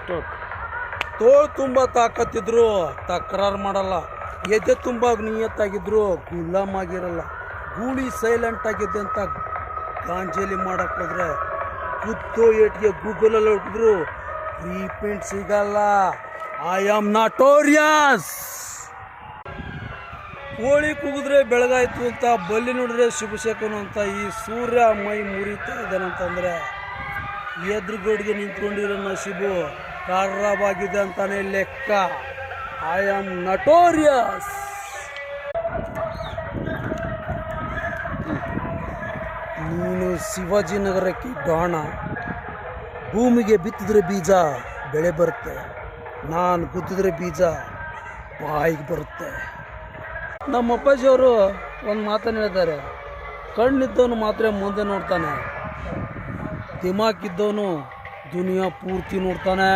Start. ತೋಳು ತುಂಬ ತಾಕತ್ತಿದ್ರು ತಕರಾರು ಮಾಡಲ್ಲ, ಎದೆ ತುಂಬ ನಿಯತ್ತಾಗಿದ್ರು ಗುಲಾಮ್ ಆಗಿರಲ್ಲ, ಗೂಳಿ ಸೈಲೆಂಟ್ ಆಗಿದೆ ಅಂತ ಗಾಂಜಲಿ ಮಾಡಕ್ಕೆ ಹೋದ್ರೆ ಕುತ್ತೋ ಏಟ್ಗೆ ಗೂಗಲಲ್ಲಿ ಹುಟ್ಟಿದ್ರು ರೀಪೇಂಟ್ ಸಿಗಲ್ಲ. I am notorious. ಕೋಳಿ ಕೂಗಿದ್ರೆ ಬೆಳಗಾಯ್ತು ಅಂತ, ಬಲ್ಲಿ ನೋಡಿದ್ರೆ ಶುಭಶಕನು ಅಂತ ಈ ಸೂರ್ಯ ಮೈ ಮುರಿತಾ ಇದ್ದಾನಂತಂದರೆ ಎದುರುಗಡೆಗೆ ನಿಂತ್ಕೊಂಡಿರೋ ನಶೀಬು ಖರಾಬಾಗಿದೆ ಅಂತಾನೆ ಲೆಕ್ಕ. I am notorious. ನೀನು ಶಿವಾಜಿನಗರಕ್ಕೆ ಡಾಣ. ಭೂಮಿಗೆ ಬಿತ್ತಿದ್ರೆ ಬೀಜ ಬೆಳೆ ಬರುತ್ತೆ, ನಾನು ಗುದ್ದಿದ್ರೆ ಬೀಜ ಬಾಯಿಗೆ ಬರುತ್ತೆ. ನಮ್ಮ ಅಪ್ಪಾಜಿಯವರು ಒಂದು ಮಾತನ್ನು ಹೇಳ್ತಾರೆ, ಕಣ್ಣಿದ್ದವನು ಮಾತ್ರ ಮುಂದೆ ನೋಡ್ತಾನೆ, ದಿಮಾಕಿದ್ದವನು ದುನಿಯಾ ಪೂರ್ತಿ ನೋಡ್ತಾನೆ.